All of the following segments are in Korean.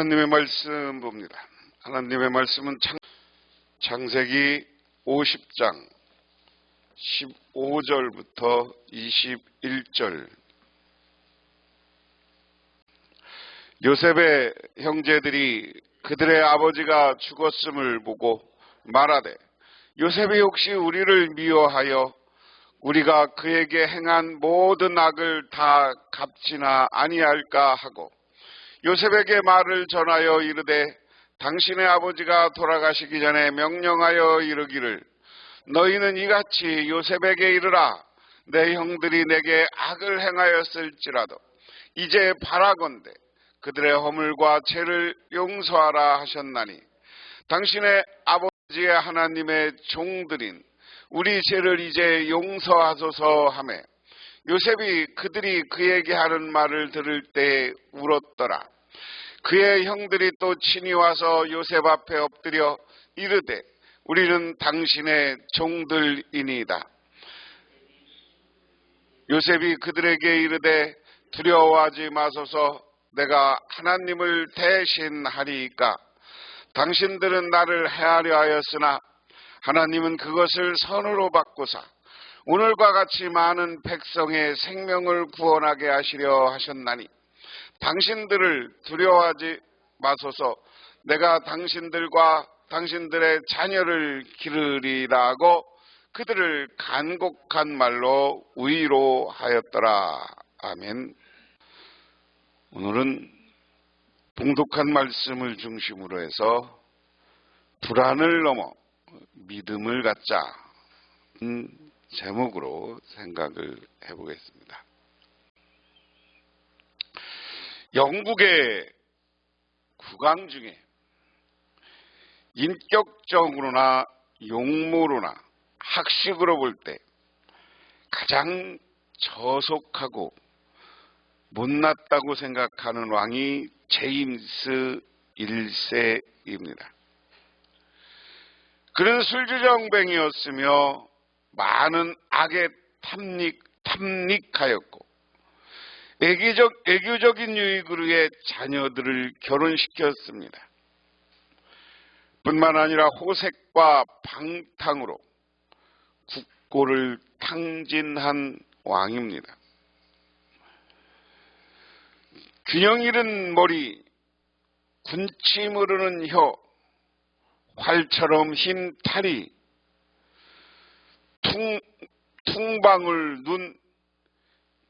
하나님의 말씀 봅니다. 하나님의 말씀은 창세기 50장 15절부터 21절. 요셉의 형제들이 그들의 아버지가 죽었음을 보고 말하되, 요셉이 혹시 우리를 미워하여 우리가 그에게 행한 모든 악을 다 갚지나 아니할까 하고, 요셉에게 말을 전하여 이르되, 당신의 아버지가 돌아가시기 전에 명령하여 이르기를, 너희는 이같이 요셉에게 이르라. 내 형들이 내게 악을 행하였을지라도 이제 바라건대 그들의 허물과 죄를 용서하라 하셨나니, 당신의 아버지의 하나님의 종들인 우리 죄를 이제 용서하소서 하매, 요셉이 그들이 그에게 하는 말을 들을 때 울었더라. 그의 형들이 또 친히 와서 요셉 앞에 엎드려 이르되, 우리는 당신의 종들이니이다. 요셉이 그들에게 이르되, 두려워하지 마소서. 내가 하나님을 대신하리이까. 당신들은 나를 해하려 하였으나 하나님은 그것을 선으로 바꾸사 오늘과 같이 많은 백성의 생명을 구원하게 하시려 하셨나니, 당신들을 두려워하지 마소서. 내가 당신들과 당신들의 자녀를 기르리라고 그들을 간곡한 말로 위로하였더라. 아멘. 오늘은 봉독한 말씀을 중심으로 해서 불안을 넘어 믿음을 갖자 제목으로 생각을 해보겠습니다. 영국의 국왕 중에 인격적으로나 용모로나 학식으로 볼 때 가장 저속하고 못났다고 생각하는 왕이 제임스 1세입니다. 그는 술주정뱅이였으며 많은 악에 탐닉하였고, 애교적인 유익을 위해 자녀들을 결혼시켰습니다. 뿐만 아니라 호색과 방탕으로 국고를 탕진한 왕입니다. 균형 잃은 머리, 군침 흐르는 혀, 활처럼 흰 탈이, 퉁방울 눈,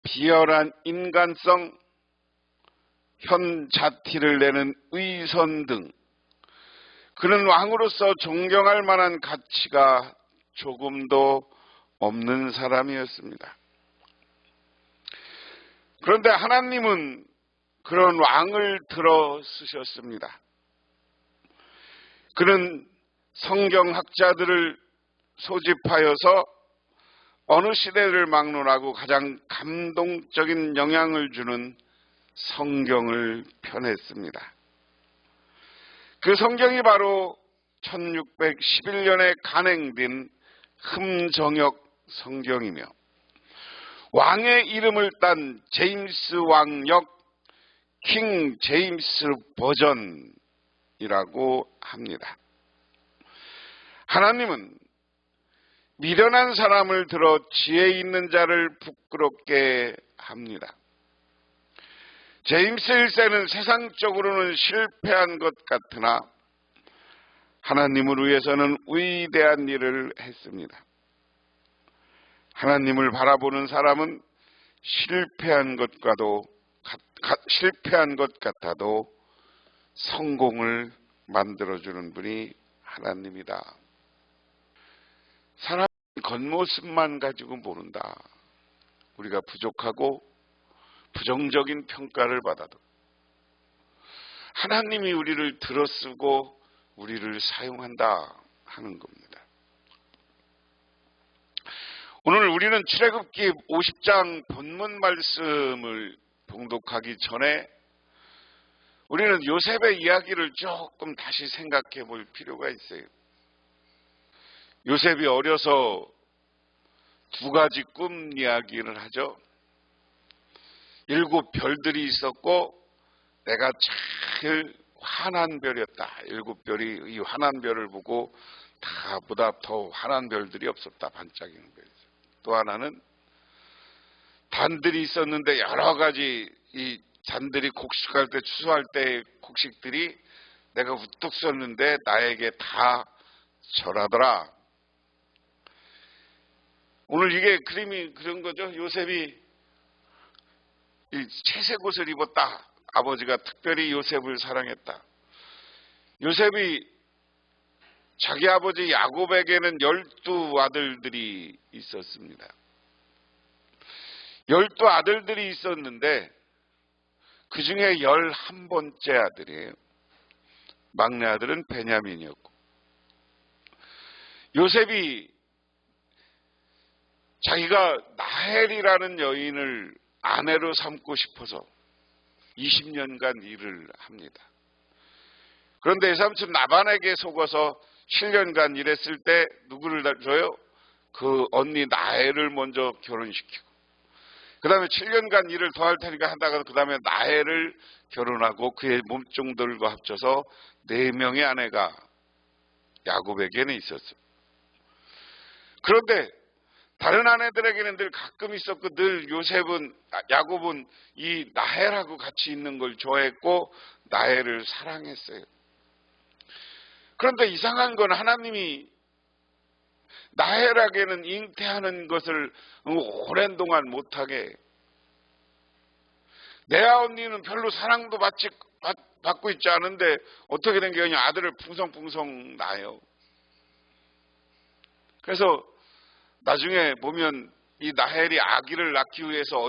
비열한 인간성, 현자티를 내는 의선 등 그는 왕으로서 존경할 만한 가치가 조금도 없는 사람이었습니다. 그런데 하나님은 그런 왕을 들어 쓰셨습니다. 그는 성경학자들을 소집하여서 어느 시대를 막론하고 가장 감동적인 영향을 주는 성경을 펴냈습니다. 그 성경이 바로 1611년에 간행된 흠정역 성경이며, 왕의 이름을 딴 제임스 왕역 킹 제임스 버전이라고 합니다. 하나님은 미련한 사람을 들어 지혜 있는 자를 부끄럽게 합니다. 제임스 1세는 세상적으로는 실패한 것 같으나 하나님을 위해서는 위대한 일을 했습니다. 하나님을 바라보는 사람은 실패한 것 같아도 성공을 만들어주는 분이 하나님이다. 사람은 겉모습만 가지고 모른다. 우리가 부족하고 부정적인 평가를 받아도 하나님이 우리를 들어쓰고 우리를 사용한다 하는 겁니다. 오늘 우리는 출애굽기 50장 본문 말씀을 봉독하기 전에 우리는 요셉의 이야기를 조금 다시 생각해 볼 필요가 있어요. 요셉이 어려서 두 가지 꿈 이야기를 하죠. 7 별들이 있었고 내가 제일 환한 별이었다. 7별이 이 환한 별을 보고 다 보다 더 환한 별들이 없었다. 반짝이는 별이. 또 하나는 단들이 있었는데 여러 가지 이 단들이 곡식할 때 추수할 때 곡식들이 내가 우뚝 섰는데 나에게 다 절하더라. 오늘 이게 그림이 그런 거죠. 요셉이 이 채색 옷을 입었다. 아버지가 특별히 요셉을 사랑했다. 요셉이 자기 아버지 야곱에게는 12아들들이 있었습니다. 12아들들이 있었는데 그 중에 11번째 아들이에요. 막내 아들은 베냐민이었고, 요셉이 자기가 나헬이라는 여인을 아내로 삼고 싶어서 20년간 일을 합니다. 그런데 외삼촌 나반에게 속아서 7년간 일했을 때 누구를 줘요? 그 언니 나헬을 먼저 결혼시키고, 그 다음에 7년간 일을 더 할 테니까 하다가 그 다음에 나헬을 결혼하고 그의 몸종들과 합쳐서 4명의 아내가 야곱에게는 있었어요. 그런데 다른 아내들에게는 늘 가끔 있었고, 늘 야곱은 이 나헬하고 같이 있는 걸 좋아했고 나헬을 사랑했어요. 그런데 이상한 건 하나님이 나헬에게는 잉태하는 것을 오랜 동안 못하게, 내 언니는 별로 사랑도 받고 있지 않은데 어떻게 된 게 그냥 아들을 풍성풍성 낳아요. 그래서 나중에 보면 이 나헬이 아기를 낳기 위해서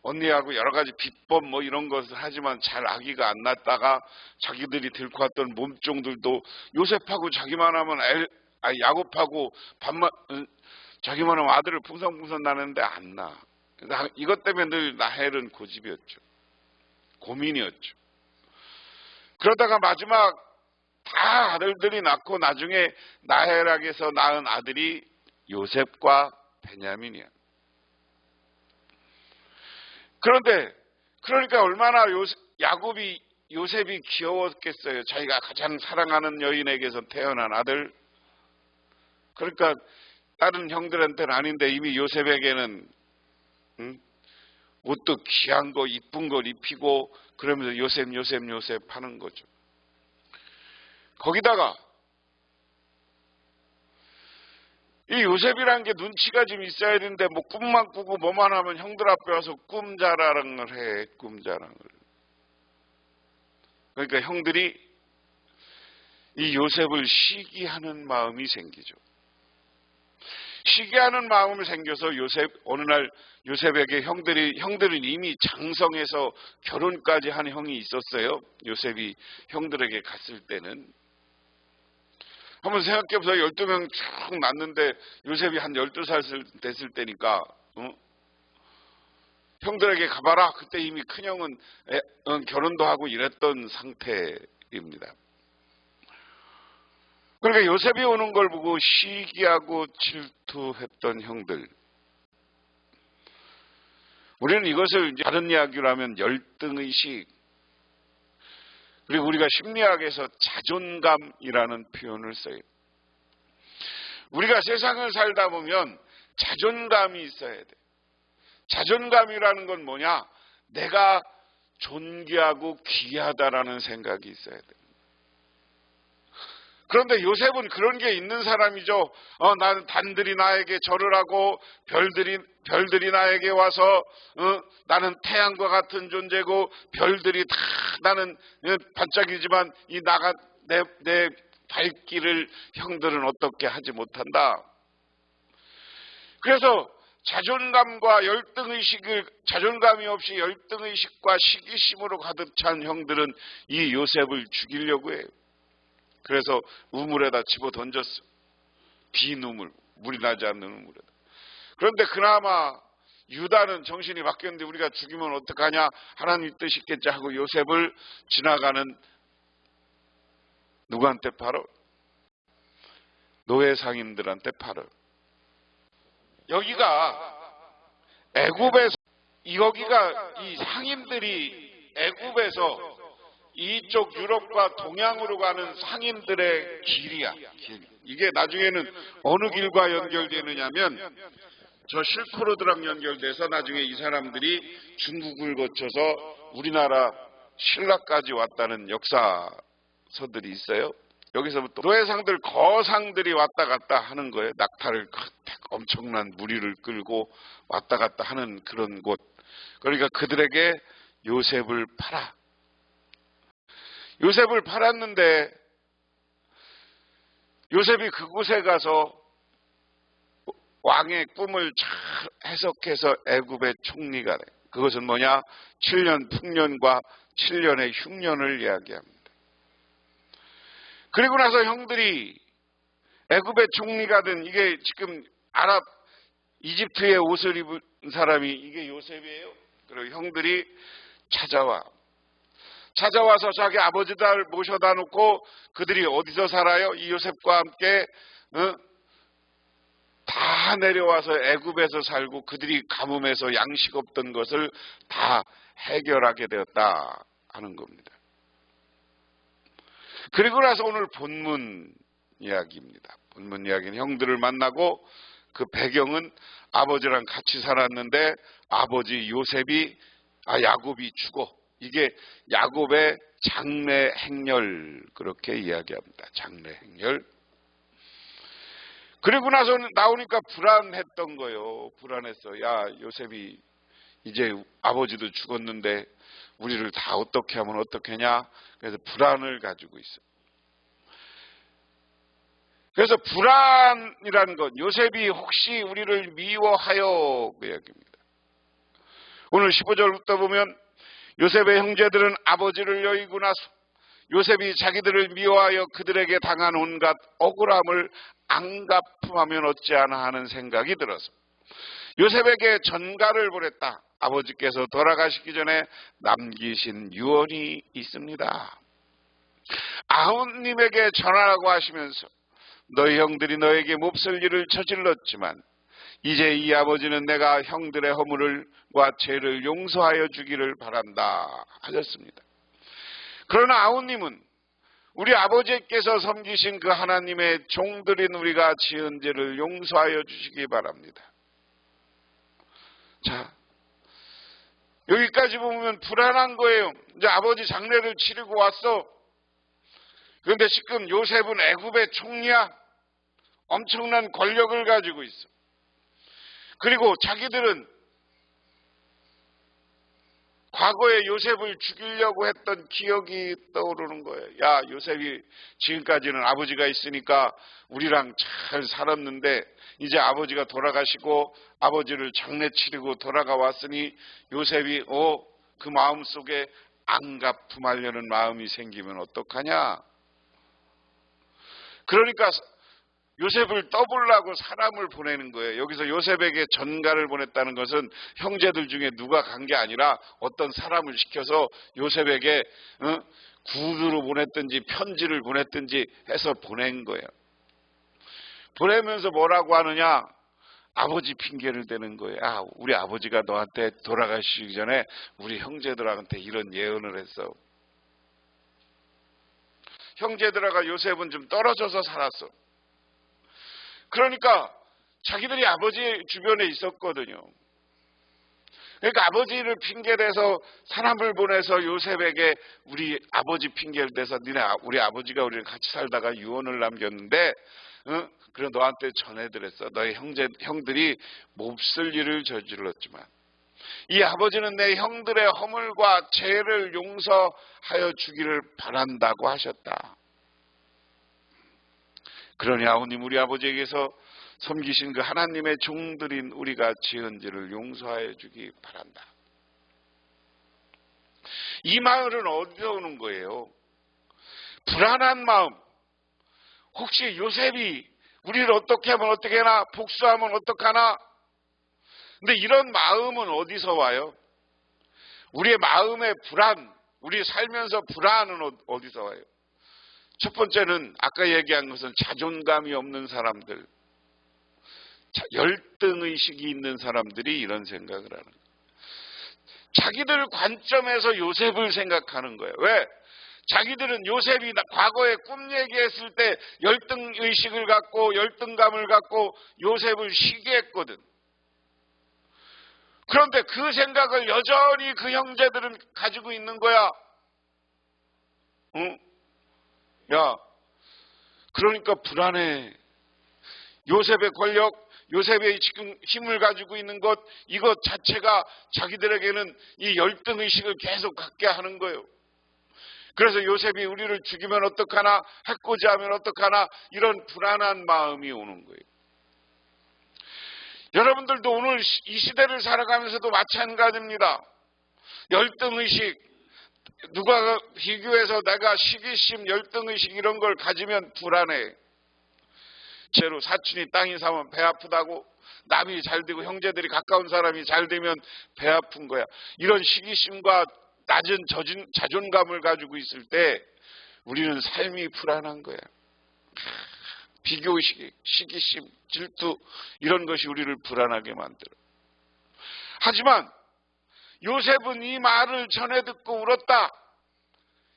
언니하고 여러 가지 비법 뭐 이런 것을 하지만 잘 아기가 안 낳다가 자기들이 들고 왔던 몸종들도 요셉하고 자기만 하면 야곱하고 자기만 하면 아들을 풍성풍성 낳는데 안 낳아. 이것 때문에 늘 나헬은 고집이었죠. 고민이었죠. 그러다가 마지막 다 아들들이 낳고 나중에 나헬에게서 낳은 아들이 요셉과 베냐민이야. 그러니까 얼마나 요셉이 귀여웠겠어요. 자기가 가장 사랑하는 여인에게서 태어난 아들. 그러니까 다른 형들한테는 아닌데 이미 요셉에게는 옷도 귀한 거 이쁜 걸 입히고 그러면서 요셉 하는 거죠. 거기다가 이 요셉이라는 게 눈치가 좀 있어야 되는데 뭐 꿈만 꾸고 뭐만 하면 형들 앞에 와서 꿈 자랑을 해. 꿈 자랑을. 그러니까 형들이 이 요셉을 시기하는 마음이 생기죠. 시기하는 마음이 생겨서 어느 날 요셉에게 형들은 이미 장성해서 결혼까지 한 형이 있었어요. 요셉이 형들에게 갔을 때는. 한번 생각해보세요. 12명 쭉 낳는데 요셉이 한 12살 됐을 때니까 형들에게 가봐라. 그때 이미 큰형은 결혼도 하고 이랬던 상태입니다. 그러니까 요셉이 오는 걸 보고 시기하고 질투했던 형들. 우리는 이것을 이제 다른 이야기로 하면 열등의식, 그리고 우리가 심리학에서 자존감이라는 표현을 써요. 우리가 세상을 살다 보면 자존감이 있어야 돼. 자존감이라는 건 뭐냐? 내가 존귀하고 귀하다라는 생각이 있어야 돼. 그런데 요셉은 그런 게 있는 사람이죠. 나는 단들이 나에게 절을 하고 별들이 나에게 와서 나는 태양과 같은 존재고 별들이 다 나는 반짝이지만 내 발길을 형들은 어떻게 하지 못한다. 그래서 자존감이 없이 열등의식과 시기심으로 가득 찬 형들은 이 요셉을 죽이려고 해요. 그래서 우물에다 집어 던졌어. 비누물, 물이 나지 않는 우물에다. 그런데 그나마 유다는 정신이 바뀌었는데 우리가 죽이면 어떡하냐, 하나님 뜻이 있겠지 하고 요셉을 지나가는 누구한테 팔어? 노예 상인들한테 팔어. 여기가 이 상인들이 애굽에서 이쪽 유럽과 동양으로 가는 상인들의 길이야. 길. 이게 나중에는 어느 길과 연결되느냐면 저 실크로드랑 연결돼서 나중에 이 사람들이 중국을 거쳐서 우리나라 신라까지 왔다는 역사서들이 있어요. 여기서부터 노예상들, 거상들이 왔다 갔다 하는 거예요. 낙타를 엄청난 무리를 끌고 왔다 갔다 하는 그런 곳. 그러니까 그들에게 요셉을 팔아. 요셉을 팔았는데 요셉이 그곳에 가서 왕의 꿈을 잘 해석해서 애굽의 총리가 돼. 그것은 뭐냐? 7년 풍년과 7년의 흉년을 이야기합니다. 그리고 나서 형들이 애굽의 총리가 된, 이게 지금 아랍 이집트의 옷을 입은 사람이 이게 요셉이에요. 그리고 형들이 찾아와서 자기 아버지들 모셔다 놓고 그들이 어디서 살아요? 이 요셉과 함께 다 내려와서 애굽에서 살고 그들이 가뭄에서 양식 없던 것을 다 해결하게 되었다 하는 겁니다. 그리고 나서 오늘 본문 이야기입니다. 본문 이야기는 형들을 만나고 그 배경은 아버지랑 같이 살았는데 아버지 야곱이 죽어. 이게 야곱의 장래 행렬, 그렇게 이야기합니다. 장래 행렬. 그리고 나서 나오니까 불안했던 거예요. 불안했어. 야, 요셉이 이제 아버지도 죽었는데 우리를 다 어떻게 하면 어떻게냐. 그래서 불안을 가지고 있어. 그래서 불안이라는 건 요셉이 혹시 우리를 미워하여 그 이야기입니다. 오늘 15절부터 보면 요셉의 형제들은 아버지를 여의고 나서 요셉이 자기들을 미워하여 그들에게 당한 온갖 억울함을 앙갚음하면 어찌하나 하는 생각이 들어서 요셉에게 전가를 보냈다. 아버지께서 돌아가시기 전에 남기신 유언이 있습니다. 아우님에게 전하라고 하시면서 너희 형들이 너에게 몹쓸 일을 저질렀지만 이제 이 아버지는 내가 형들의 허물과 죄를 용서하여 주기를 바란다 하셨습니다. 그러나 아우님은 우리 아버지께서 섬기신 그 하나님의 종들인 우리가 지은 죄를 용서하여 주시기 바랍니다. 자, 여기까지 보면 불안한 거예요. 이제 아버지 장례를 치르고 왔어. 그런데 지금 요셉은 애굽의 총리야. 엄청난 권력을 가지고 있어. 그리고 자기들은 과거에 요셉을 죽이려고 했던 기억이 떠오르는 거예요. 야, 요셉이 지금까지는 아버지가 있으니까 우리랑 잘 살았는데 이제 아버지가 돌아가시고 아버지를 장례 치르고 돌아가 왔으니 요셉이 그 마음속에 앙갚음하려는 마음이 생기면 어떡하냐. 그러니까 요셉을 떠보려고 사람을 보내는 거예요. 여기서 요셉에게 전가를 보냈다는 것은 형제들 중에 누가 간 게 아니라 어떤 사람을 시켜서 요셉에게 구두로 보냈든지 편지를 보냈든지 해서 보낸 거예요. 보내면서 뭐라고 하느냐? 아버지 핑계를 대는 거예요. 아, 우리 아버지가 너한테 돌아가시기 전에 우리 형제들한테 이런 예언을 했어. 형제들하고 요셉은 좀 떨어져서 살았어. 그러니까 자기들이 아버지 주변에 있었거든요. 그러니까 아버지를 핑계대서 사람을 보내서 요셉에게 우리 아버지 핑계를 대서 우리 아버지가 우리랑 같이 살다가 유언을 남겼는데 그래 너한테 전해드렸어. 너희 형들이 몹쓸 일을 저질렀지만 이 아버지는 내 형들의 허물과 죄를 용서하여 주기를 바란다고 하셨다. 그러니 아우님 우리 아버지에게서 섬기신 그 하나님의 종들인 우리가 지은 죄를 용서하여 주기 바란다. 이 말은 어디서 오는 거예요? 불안한 마음. 혹시 요셉이 우리를 어떻게 하면 어떻게 하나, 복수하면 어떡하나. 근데 이런 마음은 어디서 와요? 우리의 마음의 불안, 우리 살면서 불안은 어디서 와요? 첫 번째는 아까 얘기한 것은 자존감이 없는 사람들, 열등의식이 있는 사람들이 이런 생각을 하는 거예요. 자기들 관점에서 요셉을 생각하는 거예요. 왜? 자기들은 요셉이 과거에 꿈 얘기했을 때 열등의식을 갖고 열등감을 갖고 요셉을 시기했거든. 그런데 그 생각을 여전히 그 형제들은 가지고 있는 거야. 응? 야, 그러니까 불안해. 요셉의 권력, 요셉의 지금 힘을 가지고 있는 것, 이것 자체가 자기들에게는 이 열등의식을 계속 갖게 하는 거예요. 그래서 요셉이 우리를 죽이면 어떡하나, 해코지 하면 어떡하나, 이런 불안한 마음이 오는 거예요. 여러분들도 오늘 이 시대를 살아가면서도 마찬가지입니다. 열등의식, 누가 비교해서 내가 시기심, 열등의식 이런 걸 가지면 불안해. 제로 사촌이 땅이 사면 배 아프다고, 남이 잘 되고 형제들이 가까운 사람이 잘 되면 배 아픈 거야. 이런 시기심과 낮은 자존감을 가지고 있을 때 우리는 삶이 불안한 거야. 비교의식, 시기심, 질투 이런 것이 우리를 불안하게 만들어. 하지만 요셉은 이 말을 전해 듣고 울었다.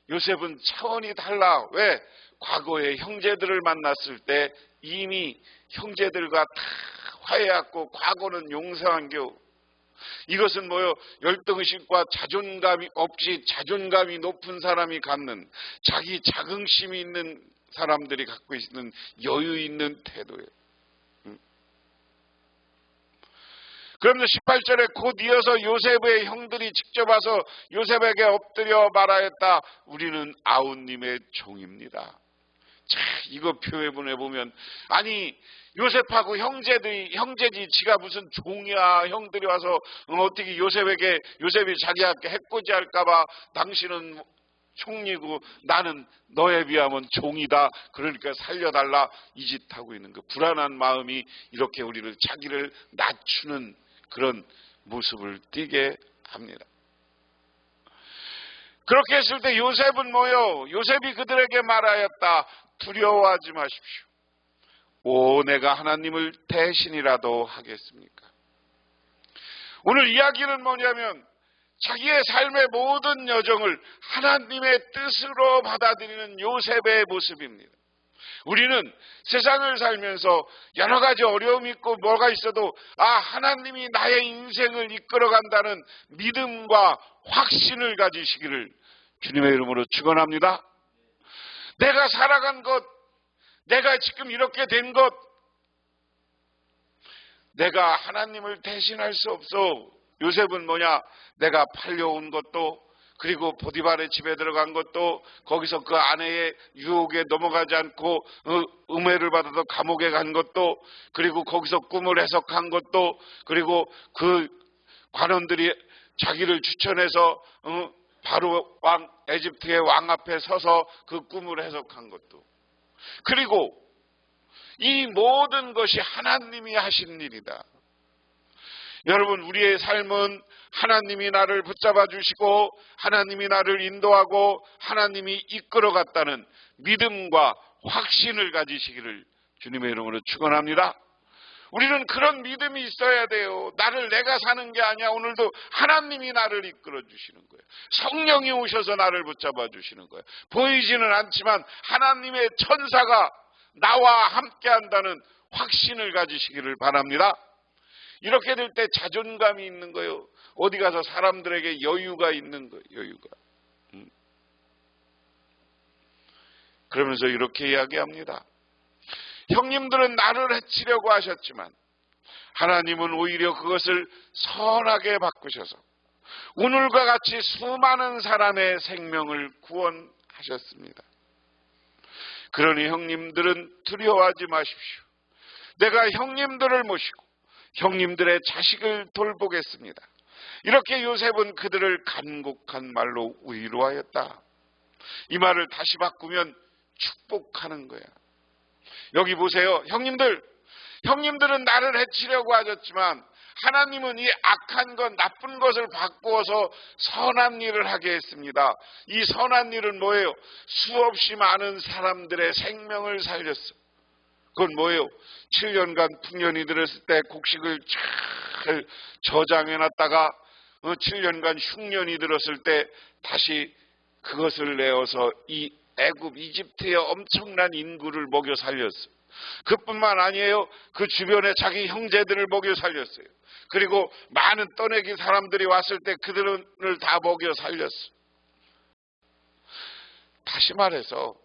요셉은 차원이 달라. 왜? 과거에 형제들을 만났을 때 이미 형제들과 다 화해했고 과거는 용서한 겨. 이것은 뭐요? 열등의식과 자존감이 없이 자존감이 높은 사람이 갖는, 자기 자긍심이 있는 사람들이 갖고 있는 여유 있는 태도예요. 그러면서 18절에 곧 이어서 요셉의 형들이 직접 와서 요셉에게 엎드려 말하였다. 우리는 아우님의 종입니다. 자, 이거 표현해 보면, 아니 요셉하고 형제지 지가 무슨 종이야. 형들이 와서 어떻게 요셉이 자기한테 해코지할까봐 당신은 총리고 나는 너에 비하면 종이다. 그러니까 살려달라. 이 짓 하고 있는 거. 불안한 마음이 이렇게 우리를 자기를 낮추는 그런 모습을 띠게 합니다. 그렇게 했을 때 요셉은 뭐요? 요셉이 그들에게 말하였다. 두려워하지 마십시오. 오, 내가 하나님을 대신이라도 하겠습니까? 오늘 이야기는 뭐냐면 자기의 삶의 모든 여정을 하나님의 뜻으로 받아들이는 요셉의 모습입니다. 우리는 세상을 살면서 여러 가지 어려움이 있고 뭐가 있어도 하나님이 나의 인생을 이끌어간다는 믿음과 확신을 가지시기를 주님의 이름으로 축원합니다. 내가 살아간 것, 내가 지금 이렇게 된 것, 내가 하나님을 대신할 수 없어. 요셉은 뭐냐? 내가 팔려온 것도, 그리고 보디발의 집에 들어간 것도, 거기서 그 아내의 유혹에 넘어가지 않고 음해를 받아서 감옥에 간 것도, 그리고 거기서 꿈을 해석한 것도, 그리고 그 관원들이 자기를 추천해서 바로 에집트의 왕 앞에 서서 그 꿈을 해석한 것도, 그리고 이 모든 것이 하나님이 하신 일이다. 여러분, 우리의 삶은 하나님이 나를 붙잡아 주시고 하나님이 나를 인도하고 하나님이 이끌어갔다는 믿음과 확신을 가지시기를 주님의 이름으로 축원합니다. 우리는 그런 믿음이 있어야 돼요. 내가 사는 게 아니야. 오늘도 하나님이 나를 이끌어 주시는 거예요. 성령이 오셔서 나를 붙잡아 주시는 거예요. 보이지는 않지만 하나님의 천사가 나와 함께 한다는 확신을 가지시기를 바랍니다. 이렇게 될 때 자존감이 있는 거예요. 어디 가서 사람들에게 여유가 있는 거예요. 여유가. 그러면서 이렇게 이야기합니다. 형님들은 나를 해치려고 하셨지만 하나님은 오히려 그것을 선하게 바꾸셔서 오늘과 같이 수많은 사람의 생명을 구원하셨습니다. 그러니 형님들은 두려워하지 마십시오. 내가 형님들을 모시고 형님들의 자식을 돌보겠습니다. 이렇게 요셉은 그들을 간곡한 말로 위로하였다. 이 말을 다시 바꾸면 축복하는 거야. 여기 보세요. 형님들은 나를 해치려고 하셨지만 하나님은 이 악한 것, 나쁜 것을 바꾸어서 선한 일을 하게 했습니다. 이 선한 일은 뭐예요? 수없이 많은 사람들의 생명을 살렸어. 그건 뭐예요? 7년간 풍년이 들었을 때 곡식을 잘 저장해놨다가 7년간 흉년이 들었을 때 다시 그것을 내어서 이 애굽 이집트의 엄청난 인구를 먹여 살렸어요. 그뿐만 아니에요. 그 주변에 자기 형제들을 먹여 살렸어요. 그리고 많은 떠내기 사람들이 왔을 때 그들을 다 먹여 살렸어요. 다시 말해서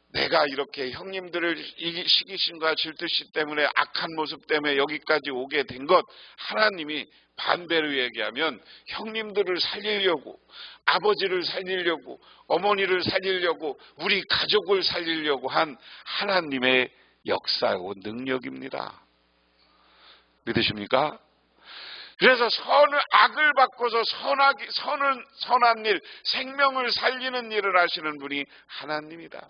내가 이렇게 형님들을 이 시기심과 질투심 때문에 악한 모습 때문에 여기까지 오게 된 것, 하나님이 반대로 얘기하면 형님들을 살리려고, 아버지를 살리려고, 어머니를 살리려고, 우리 가족을 살리려고 한 하나님의 역사고 능력입니다. 믿으십니까? 그래서 악을 바꿔서 선한 일, 생명을 살리는 일을 하시는 분이 하나님이다.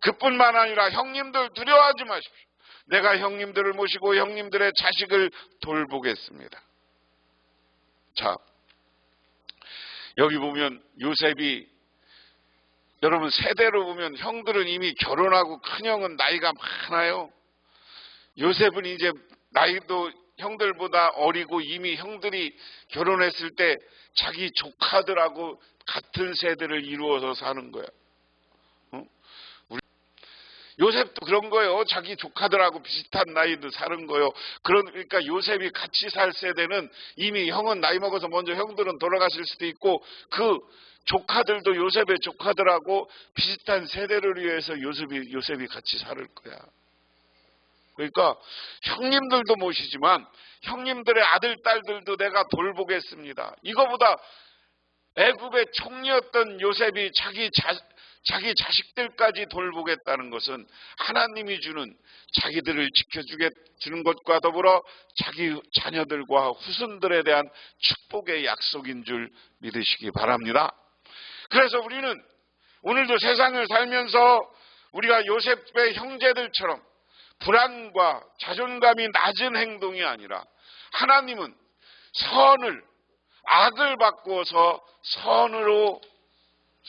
그뿐만 아니라 형님들 두려워하지 마십시오. 내가 형님들을 모시고 형님들의 자식을 돌보겠습니다. 자, 여기 보면 요셉이, 여러분 세대로 보면 형들은 이미 결혼하고 큰형은 나이가 많아요. 요셉은 이제 나이도 형들보다 어리고 이미 형들이 결혼했을 때 자기 조카들하고 같은 세대를 이루어서 사는 거야. 요셉도 그런 거예요. 자기 조카들하고 비슷한 나이도 사는 거예요. 그러니까 요셉이 같이 살 세대는 이미 형은 나이 먹어서 먼저 형들은 돌아가실 수도 있고, 그 조카들도 요셉의 조카들하고 비슷한 세대를 위해서 요셉이 같이 살 거야. 그러니까 형님들도 모시지만 형님들의 아들, 딸들도 내가 돌보겠습니다. 이거보다 애굽의 총리였던 요셉이 자기 자식들까지 돌보겠다는 것은 하나님이 주는, 자기들을 지켜주는 것과 더불어 자기 자녀들과 후손들에 대한 축복의 약속인 줄 믿으시기 바랍니다. 그래서 우리는 오늘도 세상을 살면서 우리가 요셉의 형제들처럼 불안과 자존감이 낮은 행동이 아니라, 하나님은 악을 바꾸어서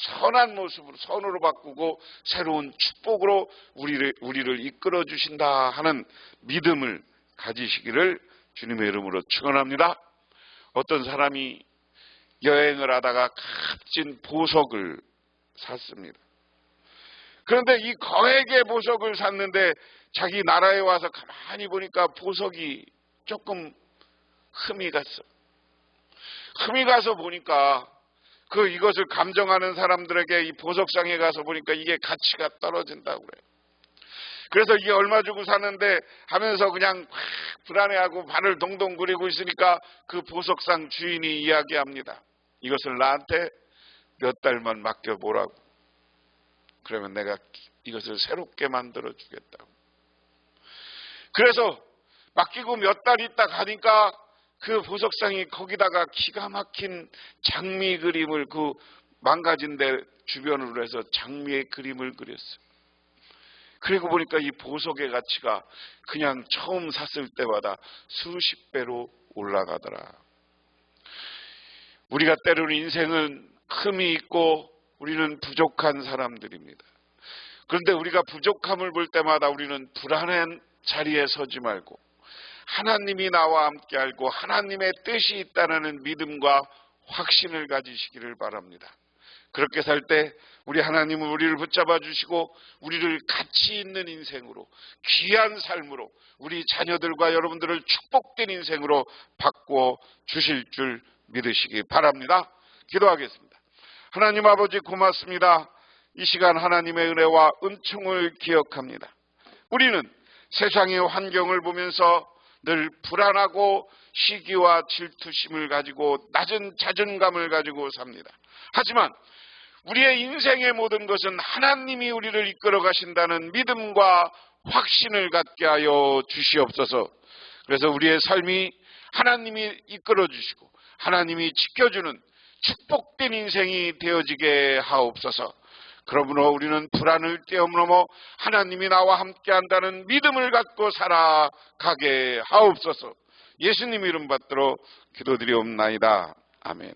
선한 모습으로, 선으로 바꾸고 새로운 축복으로 우리를 이끌어 주신다 하는 믿음을 가지시기를 주님의 이름으로 축원합니다. 어떤 사람이 여행을 하다가 값진 보석을 샀습니다. 그런데 이 거액의 보석을 샀는데 자기 나라에 와서 가만히 보니까 보석이 조금 흠이 갔어. 흠이 가서 보니까 이것을 감정하는 사람들에게 이 보석상에 가서 보니까 이게 가치가 떨어진다고 그래요. 그래서 이게 얼마 주고 샀는데 하면서 그냥 불안해하고 발을 동동 구리고 있으니까 그 보석상 주인이 이야기합니다. 이것을 나한테 몇 달만 맡겨보라고. 그러면 내가 이것을 새롭게 만들어 주겠다고. 그래서 맡기고 몇 달 있다 가니까 그 보석상이 거기다가 기가 막힌 장미 그림을, 그 망가진 데 주변으로 해서 장미의 그림을 그렸어요. 그리고 보니까 이 보석의 가치가 그냥 처음 샀을 때마다 수십 배로 올라가더라. 우리가 때로는 인생은 흠이 있고 우리는 부족한 사람들입니다. 그런데 우리가 부족함을 볼 때마다 우리는 불안한 자리에 서지 말고 하나님이 나와 함께 알고 하나님의 뜻이 있다는 믿음과 확신을 가지시기를 바랍니다. 그렇게 살 때 우리 하나님은 우리를 붙잡아 주시고 우리를 가치 있는 인생으로, 귀한 삶으로, 우리 자녀들과 여러분들을 축복된 인생으로 바꾸어 주실 줄 믿으시기 바랍니다. 기도하겠습니다. 하나님 아버지 고맙습니다. 이 시간 하나님의 은혜와 은총을 기억합니다. 우리는 세상의 환경을 보면서 늘 불안하고 시기와 질투심을 가지고 낮은 자존감을 가지고 삽니다. 하지만 우리의 인생의 모든 것은 하나님이 우리를 이끌어 가신다는 믿음과 확신을 갖게 하여 주시옵소서. 그래서 우리의 삶이 하나님이 이끌어 주시고 하나님이 지켜주는 축복된 인생이 되어지게 하옵소서. 그러므로 우리는 불안을 뛰어넘어 하나님이 나와 함께한다는 믿음을 갖고 살아가게 하옵소서. 예수님 이름 받들어 기도드리옵나이다. 아멘.